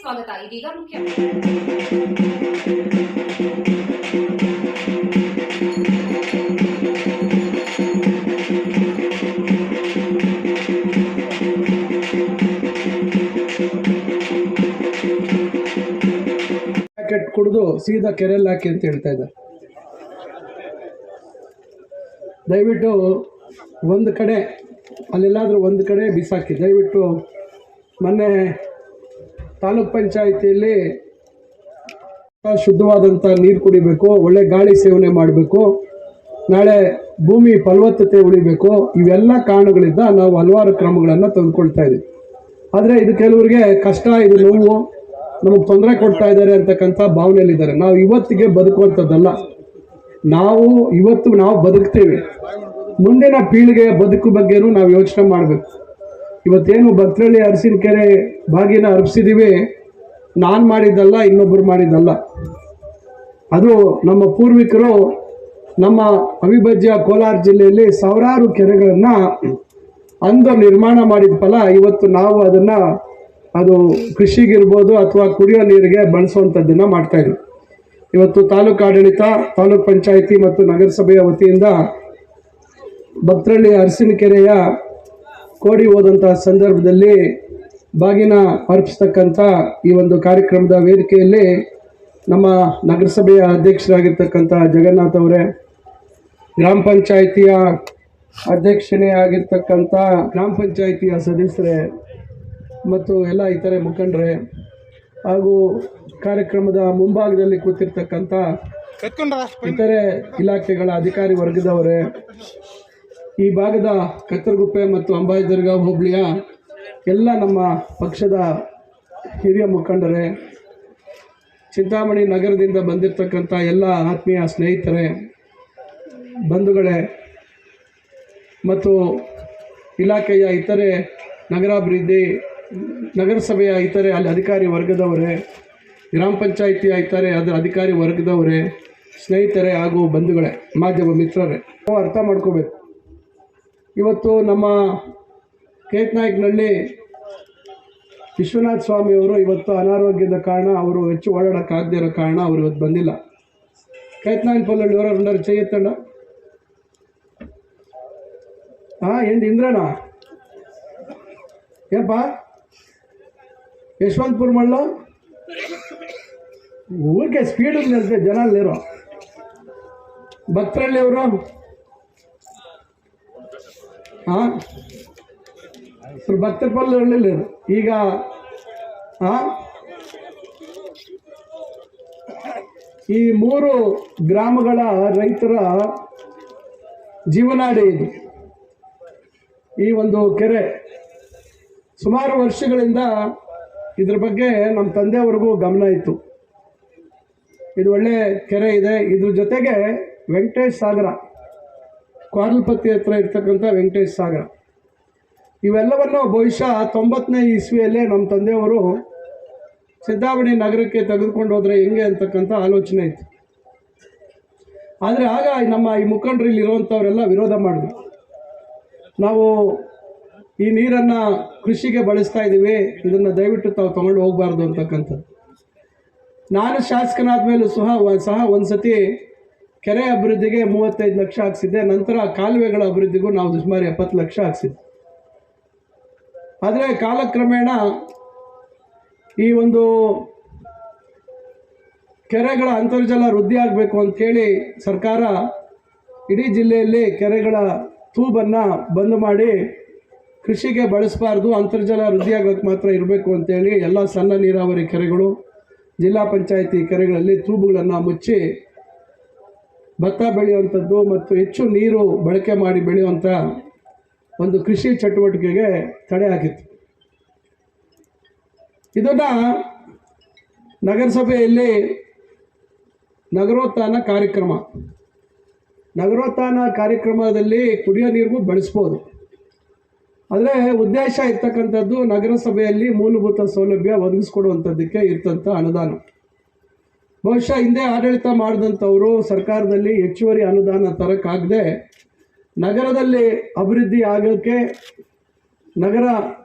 ಸ್ವಾಗತ. ಇದೀಗ ಮುಖ್ಯ ಪ್ಯಾಕೆಟ್ ಕುಡಿದು ಸೀದಾ ಕೆರೆಯಲ್ಲಿ ಹಾಕಿ ಅಂತ ಹೇಳ್ತಾ ಇದ್ದಾರೆ. ದಯವಿಟ್ಟು ಒಂದು ಕಡೆ ಅಲ್ಲೆಲ್ಲಾದರೂ ಒಂದು ಕಡೆ ಬಿಸಾಕಿ. ದಯವಿಟ್ಟು ಮೊನ್ನೆ ತಾಲೂಕ್ ಪಂಚಾಯಿತಿಯಲ್ಲಿ ಶುದ್ಧವಾದಂಥ ನೀರು ಕುಡಿಬೇಕು, ಒಳ್ಳೆ ಗಾಳಿ ಸೇವನೆ ಮಾಡಬೇಕು, ನಾಳೆ ಭೂಮಿ ಫಲವತ್ತತೆ ಉಳಿಬೇಕು. ಇವೆಲ್ಲ ಕಾರಣಗಳಿಂದ ನಾವು ಹಲವಾರು ಕ್ರಮಗಳನ್ನು ತೆಗೆದುಕೊಳ್ತಾ ಇದ್ದೀವಿ. ಆದರೆ ಇದು ಕೆಲವರಿಗೆ ಕಷ್ಟ, ಇದು ನೋವು, ನಮಗೆ ತೊಂದರೆ ಕೊಡ್ತಾ ಇದ್ದಾರೆ ಅಂತಕ್ಕಂಥ ಭಾವನೆಯಲ್ಲಿದ್ದಾರೆ. ನಾವು ಇವತ್ತಿಗೆ ಬದುಕುವಂಥದ್ದಲ್ಲ. ನಾವು ಬದುಕ್ತೇವೆ, ಮುಂದಿನ ಪೀಳಿಗೆಯ ಬದುಕು ಬಗ್ಗೆನೂ ನಾವು ಯೋಚನೆ ಮಾಡಬೇಕು. ಇವತ್ತೇನು ಭಕ್ತರಳ್ಳಿ ಅರಸಿನಕೆರೆ ಬಾಗಿನ ಅರ್ಪಿಸಿದ್ದೀವಿ, ನಾನು ಮಾಡಿದ್ದಲ್ಲ, ಇನ್ನೊಬ್ಬರು ಮಾಡಿದ್ದಲ್ಲ. ಅದು ನಮ್ಮ ಪೂರ್ವಿಕರು ನಮ್ಮ ಅವಿಭಾಜ್ಯ ಕೋಲಾರ ಜಿಲ್ಲೆಯಲ್ಲಿ ಸಾವಿರಾರು ಕೆರೆಗಳನ್ನು ಅಂದು ನಿರ್ಮಾಣ ಮಾಡಿದ ಫಲ ಇವತ್ತು ನಾವು ಅದನ್ನು ಅದು ಕೃಷಿಗಿರ್ಬೋದು ಅಥವಾ ಕುಡಿಯೋ ನೀರಿಗೆ ಬಳಸುವಂಥದ್ದನ್ನು ಮಾಡ್ತಾಯಿದ್ವಿ. ಇವತ್ತು ತಾಲೂಕು ಆಡಳಿತ, ತಾಲೂಕ್ ಪಂಚಾಯಿತಿ ಮತ್ತು ನಗರಸಭೆಯ ವತಿಯಿಂದ ಭಕ್ತರಳ್ಳಿ ಅರಸಿನಕೆರೆಯ ಕೋಡಿ ಹೋದಂಥ ಸಂದರ್ಭದಲ್ಲಿ ಬಾಗಿನ ಅರ್ಪಿಸ್ತಕ್ಕಂಥ ಈ ಒಂದು ಕಾರ್ಯಕ್ರಮದ ವೇದಿಕೆಯಲ್ಲಿ ನಮ್ಮ ನಗರಸಭೆಯ ಅಧ್ಯಕ್ಷರಾಗಿರ್ತಕ್ಕಂಥ ಜಗನ್ನಾಥ್ ಅವರೇ, ಗ್ರಾಮ ಪಂಚಾಯಿತಿಯ ಅಧ್ಯಕ್ಷನೇ ಆಗಿರ್ತಕ್ಕಂಥ ಗ್ರಾಮ ಪಂಚಾಯಿತಿಯ ಸದಸ್ಯರೇ ಮತ್ತು ಎಲ್ಲ ಇತರೆ ಮುಖಂಡರೇ ಹಾಗೂ ಕಾರ್ಯಕ್ರಮದ ಮುಂಭಾಗದಲ್ಲಿ ಕೂತಿರ್ತಕ್ಕಂಥ ಇತರೆ ಇಲಾಖೆಗಳ ಅಧಿಕಾರಿ ವರ್ಗದವರೇ, ಈ ಭಾಗದ ಕತ್ತರಗುಪ್ಪೆ ಮತ್ತು ಅಂಬಾಯಿ ದರ್ಗಾ ಹೋಬಳಿಯ ಎಲ್ಲ ನಮ್ಮ ಪಕ್ಷದ ಹಿರಿಯ ಮುಖಂಡರೇ, ಚಿಂತಾಮಣಿ ನಗರದಿಂದ ಬಂದಿರತಕ್ಕಂಥ ಎಲ್ಲ ಆತ್ಮೀಯ ಸ್ನೇಹಿತರೇ, ಬಂಧುಗಳೇ ಮತ್ತು ಇಲಾಖೆಯ ಇತರೆ ನಗರಾಭಿವೃದ್ಧಿ ನಗರಸಭೆಯ ಇತರೆ ಅಲ್ಲಿ ಅಧಿಕಾರಿ ವರ್ಗದವರೇ, ಗ್ರಾಮ ಪಂಚಾಯಿತಿಯ ಇತರೆ ಅದರ ಅಧಿಕಾರಿ ವರ್ಗದವರೇ, ಸ್ನೇಹಿತರೇ ಹಾಗೂ ಬಂಧುಗಳೇ, ಮಾಧ್ಯಮ ಮಿತ್ರರೇ, ನಾವು ಅರ್ಥ ಮಾಡ್ಕೋಬೇಕು. ಇವತ್ತು ನಮ್ಮ ಕೇತನಾಯಕನಹಳ್ಳಿ ವಿಶ್ವನಾಥ ಸ್ವಾಮಿಯವರು ಇವತ್ತು ಅನಾರೋಗ್ಯದ ಕಾರಣ, ಅವರು ಹೆಚ್ಚು ಓಡಾಡೋಕ್ಕಾಗದೇ ಇರೋ ಕಾರಣ ಅವರು ಇವತ್ತು ಬಂದಿಲ್ಲ. ಕೇತನಾಯಕನಹಳ್ಳಿ ಅವರ రెండరు చేయొత్తండి. ఏంటి ఇంద్రనా ఏపా యశ్వంతపూర్ మళ్ళీ ఊరికే స్పీడ్ ఉంది, జనాలు లేరు. భక్తరಳ್ಳಿ ಅವರು ಭಕ್ತರಪಲ್ಲಿ లేరు. ಈಗ ಈ 3 ಗ್ರಾಮಗಳ ರೈತರ ಜೀವನಾಡಿ ಇದು. ಈ ಒಂದು ಕೆರೆ ಸುಮಾರು ವರ್ಷಗಳಿಂದ ಇದ್ರ ಬಗ್ಗೆ ನಮ್ಮ ತಂದೆಯವರೆಗೂ ಗಮನ ಇತ್ತು. ಇದು ಒಳ್ಳೆ ಕೆರೆ ಇದೆ. ಇದ್ರ ಜೊತೆಗೆ ವೆಂಕಟೇಶ ಸಾಗರ, ಕ್ವಾರಲ್ಪತ್ತಿ ಹತ್ರ ಇರ್ತಕ್ಕಂಥ ವೆಂಕಟೇಶ ಸಾಗರ, ಇವೆಲ್ಲವನ್ನು ಬಹುಶಃ 90ನೇ ಇಸ್ವಿಯಲ್ಲೇ ನಮ್ಮ ತಂದೆಯವರು ಚಿಂತಾಮಣಿ ನಗರಕ್ಕೆ ತೆಗೆದುಕೊಂಡು ಹೋದರೆ ಹೆಂಗೆ ಅಂತಕ್ಕಂಥ ಆಲೋಚನೆ ಇತ್ತು. ಆದರೆ ಆಗ ನಮ್ಮ ಈ ಮುಖಂಡರು ಇಲ್ಲಿರುವಂಥವರೆಲ್ಲ ವಿರೋಧ ಮಾಡಿದ್ರು. ನಾವು ಈ ನೀರನ್ನು ಕೃಷಿಗೆ ಬಳಸ್ತಾ ಇದ್ದೀವಿ, ಇದನ್ನು ದಯವಿಟ್ಟು ತಾವು ತೊಗೊಂಡು ಹೋಗಬಾರ್ದು ಅಂತಕ್ಕಂಥದ್ದು. ನಾನು ಶಾಸಕನಾದ ಮೇಲೂ ಸಹ ಒಂದು ಸತಿ ಕೆರೆ ಅಭಿವೃದ್ಧಿಗೆ 35 ಲಕ್ಷ ಹಾಕ್ಸಿದ್ದೆ. ನಂತರ ಕಾಲುವೆಗಳ ಅಭಿವೃದ್ಧಿಗೂ ನಾವು ಸುಮಾರು 70 ಲಕ್ಷ ಹಾಕ್ಸಿದ್ದೆ. ಆದರೆ ಕಾಲಕ್ರಮೇಣ ಈ ಒಂದು ಕೆರೆಗಳ ಅಂತರ್ಜಲ ವೃದ್ಧಿ ಆಗಬೇಕು ಅಂಥೇಳಿ ಸರ್ಕಾರ ಇಡೀ ಜಿಲ್ಲೆಯಲ್ಲಿ ಕೆರೆಗಳ ತೂಬನ್ನು ಬಂದ್ ಮಾಡಿ ಕೃಷಿಗೆ ಬಳಸಬಾರ್ದು, ಅಂತರ್ಜಲ ವೃದ್ಧಿಯಾಗೋಕ್ಕೆ ಮಾತ್ರ ಇರಬೇಕು ಅಂತೇಳಿ ಎಲ್ಲ ಸಣ್ಣ ನೀರಾವರಿ ಕೆರೆಗಳು, ಜಿಲ್ಲಾ ಪಂಚಾಯಿತಿ ಕೆರೆಗಳಲ್ಲಿ ತೂಬುಗಳನ್ನು ಮುಚ್ಚಿ ಭತ್ತ ಬೆಳೆಯುವಂಥದ್ದು ಮತ್ತು ಹೆಚ್ಚು ನೀರು ಬಳಕೆ ಮಾಡಿ ಬೆಳೆಯುವಂಥ ಒಂದು ಕೃಷಿ ಚಟುವಟಿಕೆಗೆ ತಡೆ ಹಾಕಿತ್ತು. ಇದನ್ನು ನಗರಸಭೆಯಲ್ಲಿ ನಗರೋತ್ಥಾನ ಕಾರ್ಯಕ್ರಮದಲ್ಲಿ ಕುಡಿಯೋ ನೀರಿಗೂ ಬಳಸ್ಬೋದು. ಆದರೆ ಉದ್ದೇಶ ಇರ್ತಕ್ಕಂಥದ್ದು ನಗರಸಭೆಯಲ್ಲಿ ಮೂಲಭೂತ ಸೌಲಭ್ಯ ಒದಗಿಸ್ಕೊಡುವಂಥದ್ದಕ್ಕೆ ಇರ್ತಂಥ ಅನುದಾನ. ಬಹುಶಃ ಹಿಂದೆ ಆಡಳಿತ ಮಾಡಿದಂಥವರು ಸರ್ಕಾರದಲ್ಲಿ ಹೆಚ್ಚುವರಿ ಅನುದಾನ ತರಕ್ಕಾಗದೆ ನಗರದಲ್ಲಿ ಅಭಿವೃದ್ಧಿ ಆಗೋಕ್ಕೆ ನಗರ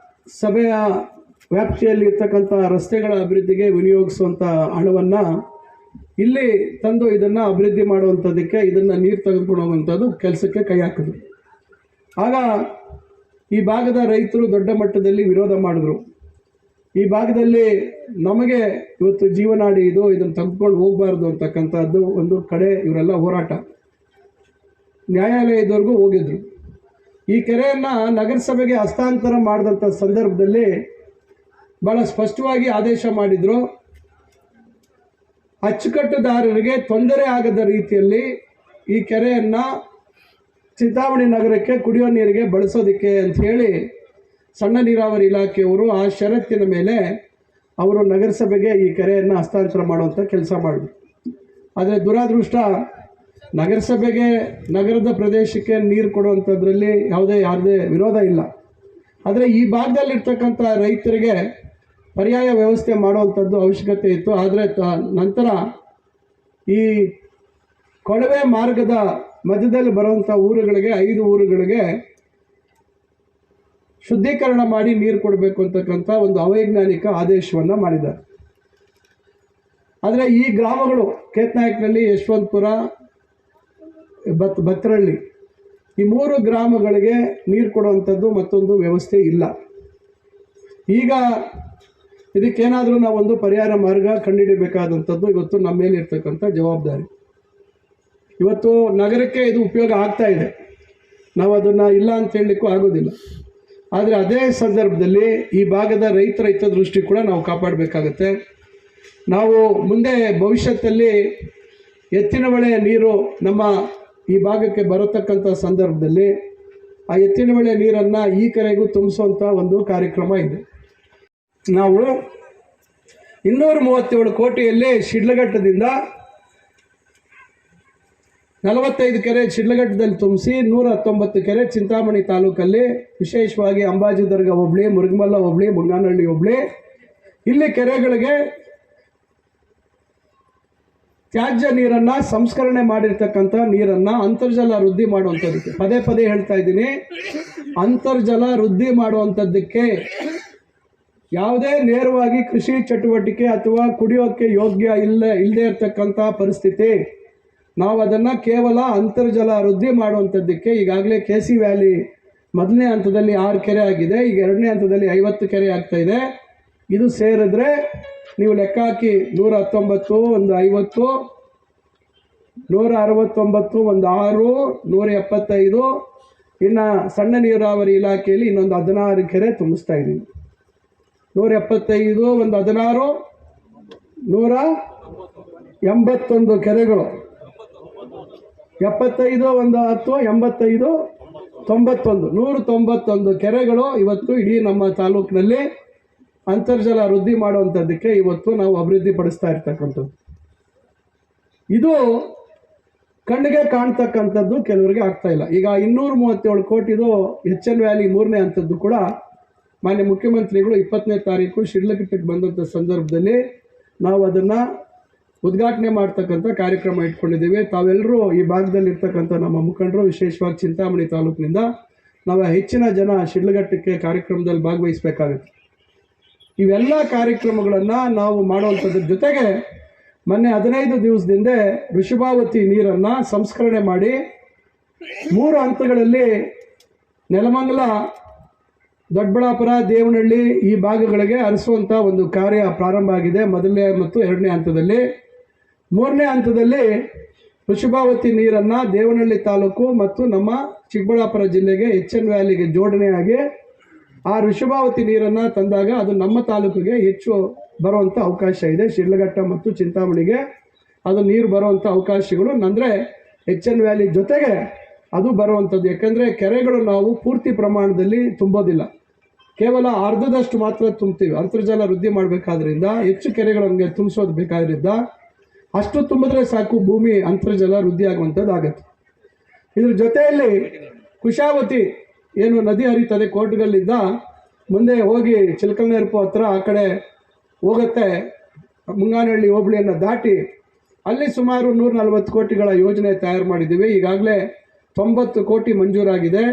ಸಭೆಯ ವ್ಯಾಪ್ತಿಯಲ್ಲಿ ಇರ್ತಕ್ಕಂಥ ರಸ್ತೆಗಳ ಅಭಿವೃದ್ಧಿಗೆ ವಿನಿಯೋಗಿಸುವಂಥ ಹಣವನ್ನು ಇಲ್ಲಿ ತಂದು ಇದನ್ನು ಅಭಿವೃದ್ಧಿ ಮಾಡುವಂಥದ್ದಕ್ಕೆ ಇದನ್ನು ನೀರು ತೆಗೆದುಕೊಳ್ಳುವಂಥದ್ದು ಕೆಲಸಕ್ಕೆ ಕೈ ಹಾಕಿದ್ರು. ಆಗ ಈ ಭಾಗದ ರೈತರು ದೊಡ್ಡ ಮಟ್ಟದಲ್ಲಿ ವಿರೋಧ ಮಾಡಿದ್ರು. ಈ ಭಾಗದಲ್ಲಿ ನಮಗೆ ಇವತ್ತು ಜೀವನಾಡಿ ಇದು, ಇದನ್ನು ತೆಗೆದುಕೊಂಡು ಹೋಗಬಾರ್ದು ಅಂತಕ್ಕಂಥದ್ದು ಒಂದು ಕಡೆ ಇವರೆಲ್ಲ ಹೋರಾಟ, ನ್ಯಾಯಾಲಯದವರೆಗೂ ಹೋಗಿದ್ರು. ಈ ಕೆರೆಯನ್ನು ನಗರಸಭೆಗೆ ಹಸ್ತಾಂತರ ಮಾಡಿದಂಥ ಸಂದರ್ಭದಲ್ಲಿ ಭಾಳ ಸ್ಪಷ್ಟವಾಗಿ ಆದೇಶ ಮಾಡಿದರು, ಅಚ್ಚುಕಟ್ಟುದಾರರಿಗೆ ತೊಂದರೆ ಆಗದ ರೀತಿಯಲ್ಲಿ ಈ ಕೆರೆಯನ್ನು ಚಿಂತಾಮಣಿ ನಗರಕ್ಕೆ ಕುಡಿಯೋ ನೀರಿಗೆ ಬಳಸೋದಕ್ಕೆ ಅಂಥೇಳಿ ಸಣ್ಣ ನೀರಾವರಿ ಇಲಾಖೆಯವರು ಆ ಷರತ್ತಿನ ಮೇಲೆ ಅವರು ನಗರಸಭೆಗೆ ಈ ಕೆರೆಯನ್ನು ಹಸ್ತಾಂತರ ಮಾಡುವಂಥ ಕೆಲಸ ಮಾಡಿದ್ರು. ಆದರೆ ದುರಾದೃಷ್ಟ, ನಗರಸಭೆಗೆ ನಗರದ ಪ್ರದೇಶಕ್ಕೆ ನೀರು ಕೊಡುವಂಥದ್ರಲ್ಲಿ ಯಾರದೇ ವಿರೋಧ ಇಲ್ಲ. ಆದರೆ ಈ ಭಾಗದಲ್ಲಿರ್ತಕ್ಕಂಥ ರೈತರಿಗೆ ಪರ್ಯಾಯ ವ್ಯವಸ್ಥೆ ಮಾಡುವಂಥದ್ದು ಅವಶ್ಯಕತೆ ಇತ್ತು. ಆದರೆ ನಂತರ ಈ ಕೊಳವೆ ಮಾರ್ಗದ ಮಧ್ಯದಲ್ಲಿ ಬರುವಂಥ ಊರುಗಳಿಗೆ 5 ಊರುಗಳಿಗೆ ಶುದ್ಧೀಕರಣ ಮಾಡಿ ನೀರು ಕೊಡಬೇಕು ಅಂತಕ್ಕಂಥ ಒಂದು ಅವೈಜ್ಞಾನಿಕ ಆದೇಶವನ್ನು ಮಾಡಿದ್ದಾರೆ. ಆದರೆ ಈ ಗ್ರಾಮಗಳು ಕೇತ್ನಾಯಕನಹಳ್ಳಿ, ಯಶವಂತಪುರ, ಭತ್ರಹಳ್ಳಿ ಈ 3 ಗ್ರಾಮಗಳಿಗೆ ನೀರು ಕೊಡುವಂಥದ್ದು ಮತ್ತೊಂದು ವ್ಯವಸ್ಥೆ ಇಲ್ಲ. ಈಗ ಇದಕ್ಕೇನಾದರೂ ನಾವೊಂದು ಪರಿಹಾರ ಮಾರ್ಗ ಕಂಡುಹಿಡಿಯಬೇಕಾದಂಥದ್ದು ಇವತ್ತು ನಮ್ಮ ಮೇಲೆ ಇರ್ತಕ್ಕಂಥ ಜವಾಬ್ದಾರಿ. ಇವತ್ತು ನಗರಕ್ಕೆ ಇದು ಉಪಯೋಗ ಆಗ್ತಾ ಇದೆ, ನಾವು ಅದನ್ನು ಇಲ್ಲ ಅಂತ ಹೇಳಲಿಕ್ಕೂ ಆಗೋದಿಲ್ಲ. ಆದರೆ ಅದೇ ಸಂದರ್ಭದಲ್ಲಿ ಈ ಭಾಗದ ರೈತರ ಹಿತದೃಷ್ಟಿ ಕೂಡ ನಾವು ಕಾಪಾಡಬೇಕಾಗತ್ತೆ. ನಾವು ಮುಂದೆ ಭವಿಷ್ಯದಲ್ಲಿ ಎತ್ತಿನ ಹೊಳೆ ನೀರು ನಮ್ಮ ಈ ಭಾಗಕ್ಕೆ ಬರತಕ್ಕಂಥ ಸಂದರ್ಭದಲ್ಲಿ ಆ ಎತ್ತಿನ ಹೊಳೆ ನೀರನ್ನು ಈ ಕೆರೆಗೂ ತುಂಬಿಸುವಂಥ ಒಂದು ಕಾರ್ಯಕ್ರಮ ಇದೆ. ನಾವು 237 ಕೋಟಿಯಲ್ಲಿ ಶಿಡ್ಲಘಟ್ಟದಿಂದ 45 ಕೆರೆ ಶಿಡ್ಲಘಟ್ಟದಲ್ಲಿ ತುಂಬಿಸಿ 119 ಕೆರೆ ಚಿಂತಾಮಣಿ ತಾಲೂಕಲ್ಲಿ, ವಿಶೇಷವಾಗಿ ಅಂಬಾಜಿದರ್ಗ ಹೋಬಳಿ, ಮುರುಗಮಲ್ಲ ಹೋಬಳಿ, ಮುಂಗಾನಹಳ್ಳಿ ಹೋಬಳಿ ಇಲ್ಲಿ ಕೆರೆಗಳಿಗೆ ತ್ಯಾಜ್ಯ ನೀರನ್ನು ಸಂಸ್ಕರಣೆ ಮಾಡಿರ್ತಕ್ಕಂಥ ನೀರನ್ನು ಅಂತರ್ಜಲ ವೃದ್ಧಿ ಮಾಡುವಂಥದ್ದಕ್ಕೆ, ಪದೇ ಪದೇ ಹೇಳ್ತಾ ಇದ್ದೀನಿ, ಅಂತರ್ಜಲ ವೃದ್ಧಿ ಮಾಡುವಂಥದ್ದಕ್ಕೆ ಯಾವುದೇ ನೇರವಾಗಿ ಕೃಷಿ ಚಟುವಟಿಕೆ ಅಥವಾ ಕುಡಿಯೋಕ್ಕೆ ಯೋಗ್ಯ ಇಲ್ಲದೇ ಇರತಕ್ಕಂಥ ಪರಿಸ್ಥಿತಿ, ನಾವು ಅದನ್ನು ಕೇವಲ ಅಂತರ್ಜಲ ವೃದ್ಧಿ ಮಾಡುವಂಥದ್ದಕ್ಕೆ ಈಗಾಗಲೇ KC ವ್ಯಾಲಿ ಮೊದಲನೇ ಹಂತದಲ್ಲಿ 6 ಕೆರೆ ಆಗಿದೆ, ಈಗ 2ನೇ ಹಂತದಲ್ಲಿ 50 ಕೆರೆ ಆಗ್ತಾಯಿದೆ. ಇದು ಸೇರಿದ್ರೆ ನೀವು ಲೆಕ್ಕ ಹಾಕಿ 119 ಒಂದು 50, 169 ಒಂದು 6, 175. ಇನ್ನು ಸಣ್ಣ ನೀರಾವರಿ ಇಲಾಖೆಯಲ್ಲಿ ಇನ್ನೊಂದು 16 ಕೆರೆ ತುಂಬಿಸ್ತಾ ಇದ್ದೀವಿ. 175 ಒಂದು 16, 181 ಕೆರೆಗಳು, 75 ಒಂದು 10, 85, 91, 191 ಕೆರೆಗಳು ಇವತ್ತು ಇಡೀ ನಮ್ಮ ತಾಲೂಕಿನಲ್ಲಿ ಅಂತರ್ಜಲ ವೃದ್ಧಿ ಮಾಡುವಂಥದ್ದಕ್ಕೆ ಇವತ್ತು ನಾವು ಅಭಿವೃದ್ಧಿ ಪಡಿಸ್ತಾ ಇರ್ತಕ್ಕಂಥದ್ದು. ಇದು ಕಣ್ಣಿಗೆ ಕಾಣ್ತಕ್ಕಂಥದ್ದು ಕೆಲವರಿಗೆ ಆಗ್ತಾ ಇಲ್ಲ. ಈಗ 237 ಕೋಟಿದು HN ವ್ಯಾಲಿ 3ನೇ ಹಂತದ್ದು ಕೂಡ ಮಾನ್ಯ ಮುಖ್ಯಮಂತ್ರಿಗಳು 20ನೇ ತಾರೀಕು ಶಿಡ್ಲಘಟ್ಟಕ್ಕೆ ಬಂದಂಥ ಸಂದರ್ಭದಲ್ಲಿ ನಾವು ಅದನ್ನು ಉದ್ಘಾಟನೆ ಮಾಡ್ತಕ್ಕಂಥ ಕಾರ್ಯಕ್ರಮ ಇಟ್ಕೊಂಡಿದ್ದೀವಿ. ತಾವೆಲ್ಲರೂ ಈ ಭಾಗದಲ್ಲಿರ್ತಕ್ಕಂಥ ನಮ್ಮ ಮುಖಂಡರು, ವಿಶೇಷವಾಗಿ ಚಿಂತಾಮಣಿ ತಾಲೂಕಿನಿಂದ ನಾವು ಹೆಚ್ಚಿನ ಜನ ಶಿಡ್ಲಘಟ್ಟಕ್ಕೆ ಕಾರ್ಯಕ್ರಮದಲ್ಲಿ ಭಾಗವಹಿಸಬೇಕಾಗುತ್ತೆ. ಇವೆಲ್ಲ ಕಾರ್ಯಕ್ರಮಗಳನ್ನು ನಾವು ಮಾಡುವಂಥದ್ರ ಜೊತೆಗೆ ಮೊನ್ನೆ 15 ದಿವಸದಿಂದ ವೃಷಭಾವತಿ ನೀರನ್ನು ಸಂಸ್ಕರಣೆ ಮಾಡಿ 3 ಹಂತಗಳಲ್ಲಿ ನೆಲಮಂಗಲ, ದೊಡ್ಡಬಳ್ಳಾಪುರ, ದೇವನಹಳ್ಳಿ ಈ ಭಾಗಗಳಿಗೆ ಹರಿಸುವಂಥ ಒಂದು ಕಾರ್ಯ ಪ್ರಾರಂಭ ಆಗಿದೆ. 1ನೇ ಮತ್ತು 2ನೇ ಹಂತದಲ್ಲಿ. 3ನೇ ಹಂತದಲ್ಲಿ ವೃಷಭಾವತಿ ನೀರನ್ನು ದೇವನಹಳ್ಳಿ ತಾಲೂಕು ಮತ್ತು ನಮ್ಮ ಚಿಕ್ಕಬಳ್ಳಾಪುರ ಜಿಲ್ಲೆಗೆ HN ವ್ಯಾಲಿಗೆ ಜೋಡಣೆಯಾಗಿ ಆ ವೃಷಭಾವತಿ ನೀರನ್ನು ತಂದಾಗ ಅದು ನಮ್ಮ ತಾಲೂಕಿಗೆ ಹೆಚ್ಚು ಬರುವಂಥ ಅವಕಾಶ ಇದೆ. ಶಿಡ್ಲಘಟ್ಟ ಮತ್ತು ಚಿಂತಾಮಣಿಗೆ ಅದು ನೀರು ಬರುವಂಥ ಅವಕಾಶಗಳು ಅಂದರೆ HN ವ್ಯಾಲಿ ಜೊತೆಗೆ ಅದು ಬರುವಂಥದ್ದು. ಯಾಕಂದರೆ ಕೆರೆಗಳು ನಾವು ಪೂರ್ತಿ ಪ್ರಮಾಣದಲ್ಲಿ ತುಂಬೋದಿಲ್ಲ, ಕೇವಲ ಅರ್ಧದಷ್ಟು ಮಾತ್ರ ತುಂಬ್ತೀವಿ. ಅಂತರ್ಜಲ ವೃದ್ಧಿ ಮಾಡಬೇಕಾದ್ರಿಂದ ಹೆಚ್ಚು ಕೆರೆಗಳನ್ನು ತುಂಬಿಸೋದು ಬೇಕಾದ್ರಿಂದ ಅಷ್ಟು ತುಂಬಿದ್ರೆ ಸಾಕು, ಭೂಮಿ ಅಂತರ್ಜಲ ವೃದ್ಧಿ ಆಗುವಂಥದ್ದು ಆಗುತ್ತೆ. ಇದ್ರ ಜೊತೆಯಲ್ಲಿ ಕುಶಾವತಿ ಏನು ನದಿ ಹರಿತದೆ ಕೋಟಗಲ್ಲಿಂದ ಮುಂದೆ ಹೋಗಿ ಚಿಲಕಲನೆರಪು ಹತ್ರ ಆ ಕಡೆ ಹೋಗುತ್ತೆ, ಮುಂಗಾನಹಳ್ಳಿ ಹೋಬಳಿಯನ್ನು ದಾಟಿ ಅಲ್ಲಿ ಸುಮಾರು 140 ಕೋಟಿಗಳ ಯೋಜನೆ ತಯಾರು ಮಾಡಿದ್ದೀವಿ. ಈಗಾಗಲೇ 90 ಕೋಟಿ ಮಂಜೂರಾಗಿದೆ.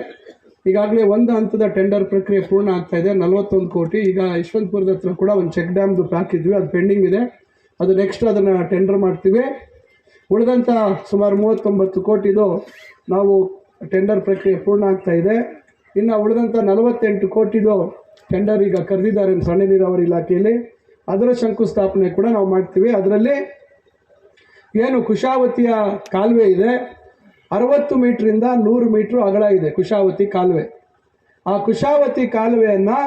ಈಗಾಗಲೇ ಒಂದು ಹಂತದ ಟೆಂಡರ್ ಪ್ರಕ್ರಿಯೆ ಪೂರ್ಣ ಆಗ್ತಾ ಇದೆ, 41 ಕೋಟಿ. ಈಗ ಯಶವಂತಪುರದ ಹತ್ರ ಕೂಡ ಒಂದು ಚೆಕ್ ಡ್ಯಾಮ್ದು ಹಾಕಿದ್ವಿ, ಅದು ಪೆಂಡಿಂಗ್ ಇದೆ. ಅದು ನೆಕ್ಸ್ಟ್ ಅದನ್ನು ಟೆಂಡರ್ ಮಾಡ್ತೀವಿ. ಉಳಿದಂಥ ಸುಮಾರು 39 ಕೋಟಿದು ನಾವು ಟೆಂಡರ್ ಪ್ರಕ್ರಿಯೆ ಪೂರ್ಣ ಆಗ್ತಾ ಇದೆ. ಇನ್ನು ಉಳಿದಂಥ 48 ಕೋಟಿದು ಟೆಂಡರ್ ಈಗ ಕರೆದಿದ್ದಾರೆ ಸಣ್ಣ ನೀರಾವರಿ ಇಲಾಖೆಯಲ್ಲಿ. ಅದರ ಶಂಕುಸ್ಥಾಪನೆ ಕೂಡ ನಾವು ಮಾಡ್ತೀವಿ. ಅದರಲ್ಲಿ ಏನು ಕುಶಾವತಿಯ ಕಾಲುವೆ ಇದೆ, 60 ಮೀಟ್ರಿಂದ 100 ಮೀಟ್ರ್ ಅಗಲ ಇದೆ ಕುಶಾವತಿ ಕಾಲುವೆ. ಆ ಕುಶಾವತಿ ಕಾಲುವೆಯನ್ನು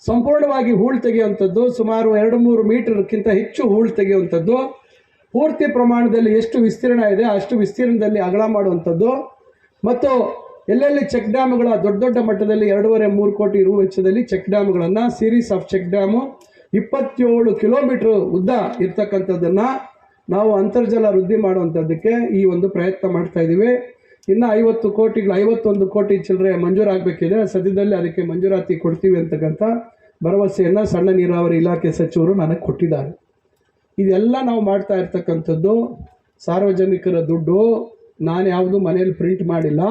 ಸಂಪೂರ್ಣವಾಗಿ ಹೂಳು ತೆಗೆಯುವಂಥದ್ದು, ಸುಮಾರು 2-3 ಮೀಟರ್ಗಿಂತ ಹೆಚ್ಚು ಹೂಳು ತೆಗೆಯುವಂಥದ್ದು, ಪೂರ್ತಿ ಪ್ರಮಾಣದಲ್ಲಿ ಎಷ್ಟು ವಿಸ್ತೀರ್ಣ ಇದೆ ಅಷ್ಟು ವಿಸ್ತೀರ್ಣದಲ್ಲಿ ಅಗಲ ಮಾಡುವಂಥದ್ದು, ಮತ್ತು ಎಲ್ಲೆಲ್ಲಿ ಚೆಕ್ ಡ್ಯಾಮ್ಗಳ ದೊಡ್ಡ ದೊಡ್ಡ ಮಟ್ಟದಲ್ಲಿ 2.5-3 ಕೋಟಿ ರು ವೆಚ್ಚದಲ್ಲಿ ಚೆಕ್ ಡ್ಯಾಮ್ಗಳನ್ನು, series of check dam 27 kilometre ಉದ್ದ ಇರ್ತಕ್ಕಂಥದ್ದನ್ನು ನಾವು ಅಂತರ್ಜಲ ವೃದ್ಧಿ ಮಾಡುವಂಥದ್ದಕ್ಕೆ ಈ ಒಂದು ಪ್ರಯತ್ನ ಮಾಡ್ತಾ ಇದ್ದೀವಿ. ಇನ್ನು 51 ಕೋಟಿ ಚಿಲ್ಲರೆ ಮಂಜೂರಾಗಬೇಕಿದೆ. ಸದ್ಯದಲ್ಲಿ ಅದಕ್ಕೆ ಮಂಜೂರಾತಿ ಕೊಡ್ತೀವಿ ಅಂತಕ್ಕಂಥ ಭರವಸೆಯನ್ನು ಸಣ್ಣ ನೀರಾವರಿ ಇಲಾಖೆ ಸಚಿವರು ನನಗೆ ಕೊಟ್ಟಿದ್ದಾರೆ. ಇದೆಲ್ಲ ನಾವು ಮಾಡ್ತಾ ಇರ್ತಕ್ಕಂಥದ್ದು ಸಾರ್ವಜನಿಕರ ದುಡ್ಡು. ನಾನು ಯಾವುದು ಮನೆಯಲ್ಲಿ ಪ್ರಿಂಟ್ ಮಾಡಿಲ್ಲ.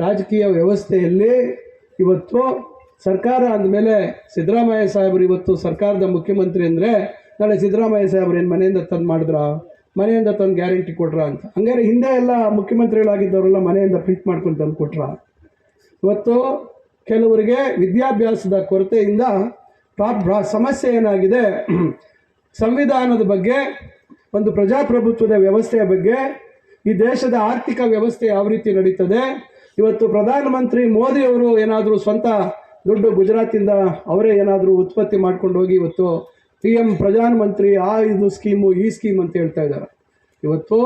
ರಾಜಕೀಯ ವ್ಯವಸ್ಥೆಯಲ್ಲಿ ಇವತ್ತು ಸರ್ಕಾರ ಅಂದಮೇಲೆ ಸಿದ್ದರಾಮಯ್ಯ ಸಾಹೇಬರು ಇವತ್ತು ಸರ್ಕಾರದ ಮುಖ್ಯಮಂತ್ರಿ ಅಂದರೆ ನಾಳೆ ಸಿದ್ದರಾಮಯ್ಯ ಸಾಹೇಬ್ರು ಏನು ಮನೆಯಿಂದ ತಂದು ಮಾಡಿದ್ರ, ಮನೆಯಿಂದ ತಂದು ಗ್ಯಾರಂಟಿ ಕೊಟ್ರ ಅಂತ. ಹಂಗಾರೆ ಹಿಂದೆ ಎಲ್ಲ ಮುಖ್ಯಮಂತ್ರಿಗಳಾಗಿದ್ದವರೆಲ್ಲ ಮನೆಯಿಂದ ಪ್ರಿಂಟ್ ಮಾಡ್ಕೊಂಡು ತಂದು ಕೊಟ್ರ. ಇವತ್ತು ಕೆಲವರಿಗೆ ವಿದ್ಯಾಭ್ಯಾಸದ ಕೊರತೆಯಿಂದ ಸಮಸ್ಯೆ ಏನಾಗಿದೆ, ಸಂವಿಧಾನದ ಬಗ್ಗೆ, ಒಂದು ಪ್ರಜಾಪ್ರಭುತ್ವದ ವ್ಯವಸ್ಥೆಯ ಬಗ್ಗೆ, ಈ ದೇಶದ ಆರ್ಥಿಕ ವ್ಯವಸ್ಥೆ ಯಾವ ರೀತಿ ನಡೀತದೆ. ಇವತ್ತು ಪ್ರಧಾನಮಂತ್ರಿ ಮೋದಿಯವರು ಏನಾದರೂ ಸ್ವಂತ ದುಡ್ಡು ಗುಜರಾತಿಂದ ಅವರೇ ಏನಾದರೂ ಉತ್ಪತ್ತಿ ಮಾಡ್ಕೊಂಡು ಹೋಗಿ ಇವತ್ತು PM ಪ್ರಧಾನಮಂತ್ರಿ ಇದು ಸ್ಕೀಮು ಈ ಸ್ಕೀಮ್ ಅಂತ ಹೇಳ್ತಾ ಇದ್ದಾರೆ. ಇವತ್ತು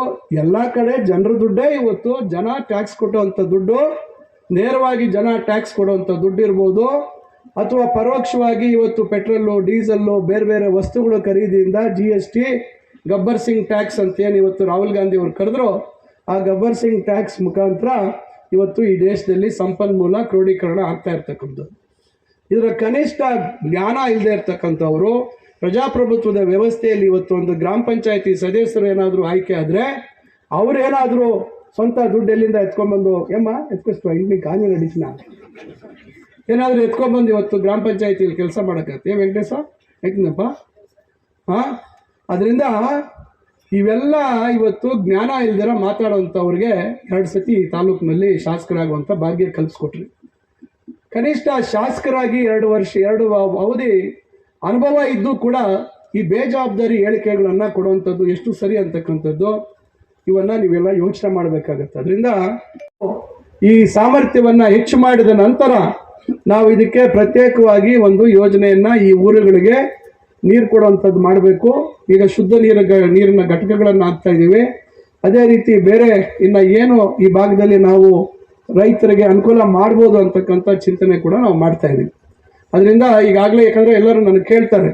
ಎಲ್ಲ ಕಡೆ ಜನರ ದುಡ್ಡೇ, ಇವತ್ತು ಜನ ಟ್ಯಾಕ್ಸ್ ಕೊಟ್ಟೋವಂಥ ದುಡ್ಡು, ನೇರವಾಗಿ ಜನ ಟ್ಯಾಕ್ಸ್ ಕೊಡುವಂಥ ದುಡ್ಡು ಇರ್ಬೋದು, ಅಥವಾ ಪರೋಕ್ಷವಾಗಿ ಇವತ್ತು ಪೆಟ್ರೋಲು, ಡೀಸೆಲ್ಲು, ಬೇರೆ ಬೇರೆ ವಸ್ತುಗಳ ಖರೀದಿಯಿಂದ GST, ಗಬ್ಬರ್ ಸಿಂಗ್ ಟ್ಯಾಕ್ಸ್ ಅಂತೇನು ಇವತ್ತು ರಾಹುಲ್ ಗಾಂಧಿ ಅವರು ಕರೆದ್ರು, ಆ ಗಬ್ಬರ್ ಸಿಂಗ್ ಟ್ಯಾಕ್ಸ್ ಮುಖಾಂತರ ಇವತ್ತು ಈ ದೇಶದಲ್ಲಿ ಸಂಪನ್ಮೂಲ ಕ್ರೋಢೀಕರಣ ಆಗ್ತಾ ಇರ್ತಕ್ಕಂಥದ್ದು. ಇದರ ಕನಿಷ್ಠ ಜ್ಞಾನ ಇಲ್ಲದೆ ಇರ್ತಕ್ಕಂಥವರು ಪ್ರಜಾಪ್ರಭುತ್ವದ ವ್ಯವಸ್ಥೆಯಲ್ಲಿ ಇವತ್ತು ಒಂದು ಗ್ರಾಮ ಪಂಚಾಯತಿ ಸದಸ್ಯರು ಏನಾದರೂ ಆಯ್ಕೆ ಆದರೆ ಅವರೇನಾದರೂ ಸ್ವಂತ ದುಡ್ಡು ಎಲ್ಲಿಂದ ಎತ್ಕೊಂಡ್ಬಂದು ಎತ್ಕೊಸ್ತು ಇಲ್ಲಿ ಕಾನಿ ನಡೀಸಿನ ಏನಾದರೂ ಎತ್ಕೊಂಡ್ಬಂದು ಇವತ್ತು ಗ್ರಾಮ ಪಂಚಾಯತಿಯಲ್ಲಿ ಕೆಲಸ ಮಾಡೋಕ್ಕತ್ತೆ ವೆಂಕಟೇಶ ಯಾಕಿನಪ್ಪ ಅದರಿಂದ ಇವೆಲ್ಲ ಇವತ್ತು ಜ್ಞಾನ ಇಲ್ದಿರ ಮಾತಾಡೋವಂಥವ್ರಿಗೆ 2 ಸತಿ ಈ ತಾಲೂಕಿನಲ್ಲಿ ಶಾಸಕರಾಗುವಂಥ ಭಾಗ್ಯ ಕಲ್ಪಿಸ್ಕೊಟ್ರಿ. ಕನಿಷ್ಠ ಶಾಸಕರಾಗಿ 2 ವರ್ಷ 2 ಅವಧಿ ಅನುಭವ ಇದ್ದು ಕೂಡ ಈ ಬೇಜವಾಬ್ದಾರಿ ಹೇಳಿಕೆಗಳನ್ನು ಕೊಡುವಂಥದ್ದು ಎಷ್ಟು ಸರಿ ಅಂತಕ್ಕಂಥದ್ದು ಇವನ್ನು ನೀವೆಲ್ಲ ಯೋಚನೆ ಮಾಡಬೇಕಾಗತ್ತೆ. ಅದರಿಂದ ಈ ಸಾಮರ್ಥ್ಯವನ್ನು ಹೆಚ್ಚು ಮಾಡಿದ ನಂತರ ನಾವು ಇದಕ್ಕೆ ಪ್ರತ್ಯೇಕವಾಗಿ ಒಂದು ಯೋಜನೆಯನ್ನು ಈ ಊರುಗಳಿಗೆ ನೀರು ಕೊಡುವಂಥದ್ದು ಮಾಡಬೇಕು. ಈಗ ಶುದ್ಧ ನೀರಿನ ಘಟಕಗಳನ್ನು ಹಾಕ್ತಾ ಇದ್ದೀವಿ. ಅದೇ ರೀತಿ ಬೇರೆ ಇನ್ನು ಏನು ಈ ಭಾಗದಲ್ಲಿ ನಾವು ರೈತರಿಗೆ ಅನುಕೂಲ ಮಾಡ್ಬೋದು ಅಂತಕ್ಕಂಥ ಚಿಂತನೆ ಕೂಡ ನಾವು ಮಾಡ್ತಾ ಇದ್ದೀವಿ. ಅದರಿಂದ ಈಗಾಗಲೇ ಯಾಕಂದರೆ ಎಲ್ಲರೂ ನನಗೆ ಕೇಳ್ತಾರೆ,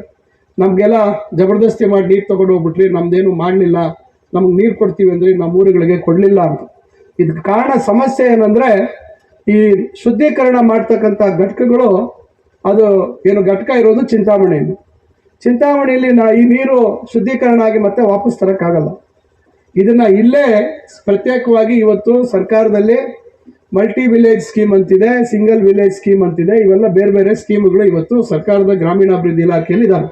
ನಮಗೆಲ್ಲ ಜಬರ್ದಸ್ತಿ ಮಾಡಿ ನೀರು ತೊಗೊಂಡು ಹೋಗ್ಬಿಟ್ರಿ, ನಮ್ದೇನು ಮಾಡಲಿಲ್ಲ, ನಮ್ಗೆ ನೀರು ಕೊಡ್ತೀವಿ ಅಂದರೆ ನಮ್ಮ ಊರುಗಳಿಗೆ ಕೊಡಲಿಲ್ಲ ಅಂತ. ಇದಕ್ಕೆ ಕಾರಣ ಸಮಸ್ಯೆ ಏನಂದರೆ ಈ ಶುದ್ಧೀಕರಣ ಮಾಡ್ತಕ್ಕಂಥ ಘಟಕಗಳು, ಅದು ಏನು ಘಟಕ ಇರೋದು ಚಿಂತಾಮಣಿಯಲ್ಲಿ ಈ ನೀರು ಶುದ್ಧೀಕರಣ ಆಗಿ ಮತ್ತೆ ವಾಪಸ್ ತರೋಕ್ಕಾಗಲ್ಲ. ಇದನ್ನು ಇಲ್ಲೇ ಪ್ರತ್ಯೇಕವಾಗಿ ಇವತ್ತು ಸರ್ಕಾರದಲ್ಲಿ ಮಲ್ಟಿ ವಿಲೇಜ್ ಸ್ಕೀಮ್ ಅಂತಿದೆ, ಸಿಂಗಲ್ ವಿಲೇಜ್ ಸ್ಕೀಮ್ ಅಂತಿದೆ. ಇವೆಲ್ಲ ಬೇರೆ ಬೇರೆ ಸ್ಕೀಮ್ಗಳು ಇವತ್ತು ಸರ್ಕಾರದ ಗ್ರಾಮೀಣಾಭಿವೃದ್ಧಿ ಇಲಾಖೆಯಲ್ಲಿ ಇದ್ದಾವೆ.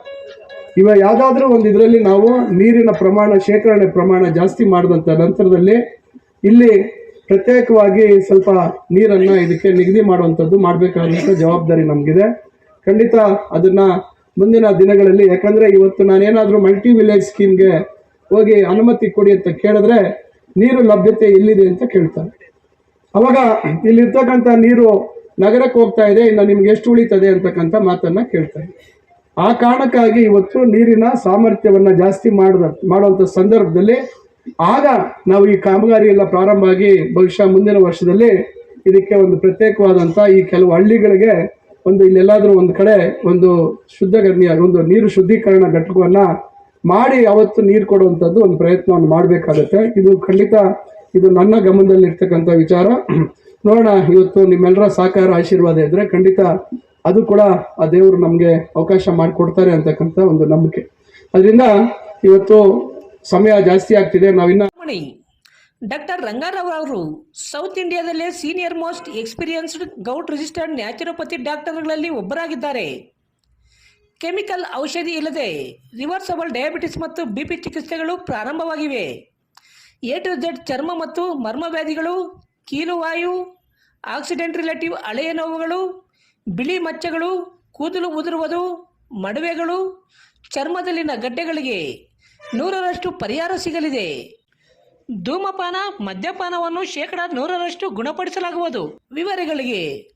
ಯಾವುದಾದ್ರೂ ಒಂದು ಇದರಲ್ಲಿ ನಾವು ನೀರಿನ ಪ್ರಮಾಣ, ಶೇಖರಣೆ ಪ್ರಮಾಣ ಜಾಸ್ತಿ ಮಾಡಿದಂಥ ನಂತರದಲ್ಲಿ ಇಲ್ಲಿ ಪ್ರತ್ಯೇಕವಾಗಿ ಸ್ವಲ್ಪ ನೀರನ್ನು ಇದಕ್ಕೆ ನಿಗದಿ ಮಾಡುವಂಥದ್ದು ಮಾಡಬೇಕಾದಂಥ ಜವಾಬ್ದಾರಿ ನಮಗಿದೆ. ಖಂಡಿತ ಅದನ್ನು ಮುಂದಿನ ದಿನಗಳಲ್ಲಿ, ಯಾಕಂದರೆ ಇವತ್ತು ನಾನೇನಾದರೂ ಮಲ್ಟಿ ವಿಲೇಜ್ ಸ್ಕೀಮ್ಗೆ ಹೋಗಿ ಅನುಮತಿ ಕೊಡಿ ಅಂತ ಕೇಳಿದ್ರೆ ನೀರು ಲಭ್ಯತೆ ಎಲ್ಲಿದೆ ಅಂತ ಕೇಳ್ತಾರೆ. ಅವಾಗ ಇಲ್ಲಿರ್ತಕ್ಕಂಥ ನೀರು ನಗರಕ್ಕೆ ಹೋಗ್ತಾ ಇದೆ, ಇನ್ನು ನಿಮ್ಗೆ ಎಷ್ಟು ಉಳಿತದೆ ಅಂತಕ್ಕಂಥ ಮಾತನ್ನು ಕೇಳ್ತಾರೆ. ಆ ಕಾರಣಕ್ಕಾಗಿ ಇವತ್ತು ನೀರಿನ ಸಾಮರ್ಥ್ಯವನ್ನು ಜಾಸ್ತಿ ಮಾಡುವಂಥ ಸಂದರ್ಭದಲ್ಲಿ ಆಗ ನಾವು ಈ ಕಾಮಗಾರಿ ಎಲ್ಲ ಪ್ರಾರಂಭ ಆಗಿ ಬಹುಶಃ ಮುಂದಿನ ವರ್ಷದಲ್ಲಿ ಇದಕ್ಕೆ ಒಂದು ಪ್ರತ್ಯೇಕವಾದಂಥ ಈ ಕೆಲವು ಹಳ್ಳಿಗಳಿಗೆ ಒಂದು ಇಲ್ಲೆಲ್ಲಾದರೂ ಒಂದು ಕಡೆ ಒಂದು ಒಂದು ನೀರು ಶುದ್ಧೀಕರಣ ಘಟಕವನ್ನು ಮಾಡಿ ಅವತ್ತು ನೀರು ಕೊಡುವಂಥದ್ದು ಒಂದು ಪ್ರಯತ್ನವನ್ನು ಮಾಡಬೇಕಾಗತ್ತೆ. ಇದು ಖಂಡಿತ ಇದು ನನ್ನ ಗಮನದಲ್ಲಿರ್ತಕ್ಕಂಥ ವಿಚಾರ. ನೋಡೋಣ, ಇವತ್ತು ನಿಮ್ಮೆಲ್ಲರ ಸಹಕಾರ ಆಶೀರ್ವಾದ ಇದ್ದರೆ ಖಂಡಿತ ಅದು ಕೂಡ ಆ ದೇವರು ನಮಗೆ ಅವಕಾಶ ಮಾಡಿಕೊಡ್ತಾರೆ ಅಂತಕ್ಕಂಥ ಒಂದು ನಂಬಿಕೆ. ಅದರಿಂದ ಇವತ್ತು ಸಮಯ ಜಾಸ್ತಿ ಆಗ್ತಿದೆ. ಡಾಕ್ಟರ್ ರಂಗಾರಾವ್ ಅವರು ಸೌತ್ ಇಂಡಿಯಾದಲ್ಲೇ senior most experienced govt registered naturopathy ಡಾಕ್ಟರ್ಗಳಲ್ಲಿ ಒಬ್ಬರಾಗಿದ್ದಾರೆ. ಕೆಮಿಕಲ್ ಔಷಧಿ ಇಲ್ಲದೆ ರಿವರ್ಸಬಲ್ ಡಯಾಬಿಟಿಸ್ ಮತ್ತು ಬಿಪಿ ಚಿಕಿತ್ಸೆಗಳು ಪ್ರಾರಂಭವಾಗಿವೆ. ಎ ಟು ಝೆಡ್ ಚರ್ಮ ಮತ್ತು ಮರ್ಮವ್ಯಾಧಿಗಳು, ಕೀಲುವಾಯು, ಆಕ್ಸಿಡೆಂಟ್ ರಿಲೇಟಿವ್ ಹಳೆಯ ನೋವುಗಳು, ಬಿಳಿ ಮಚ್ಚಗಳು, ಕೂದಲು ಉದುರುವುದು, ಮಡುವೆಗಳು, ಚರ್ಮದಲ್ಲಿನ ಗಡ್ಡೆಗಳಿಗೆ 100% ಪರಿಹಾರ ಸಿಗಲಿದೆ. ಧೂಮಪಾನ, ಮದ್ಯಪಾನವನ್ನು 100% ಗುಣಪಡಿಸಲಾಗುವುದು. ವಿವರಗಳಿಗೆ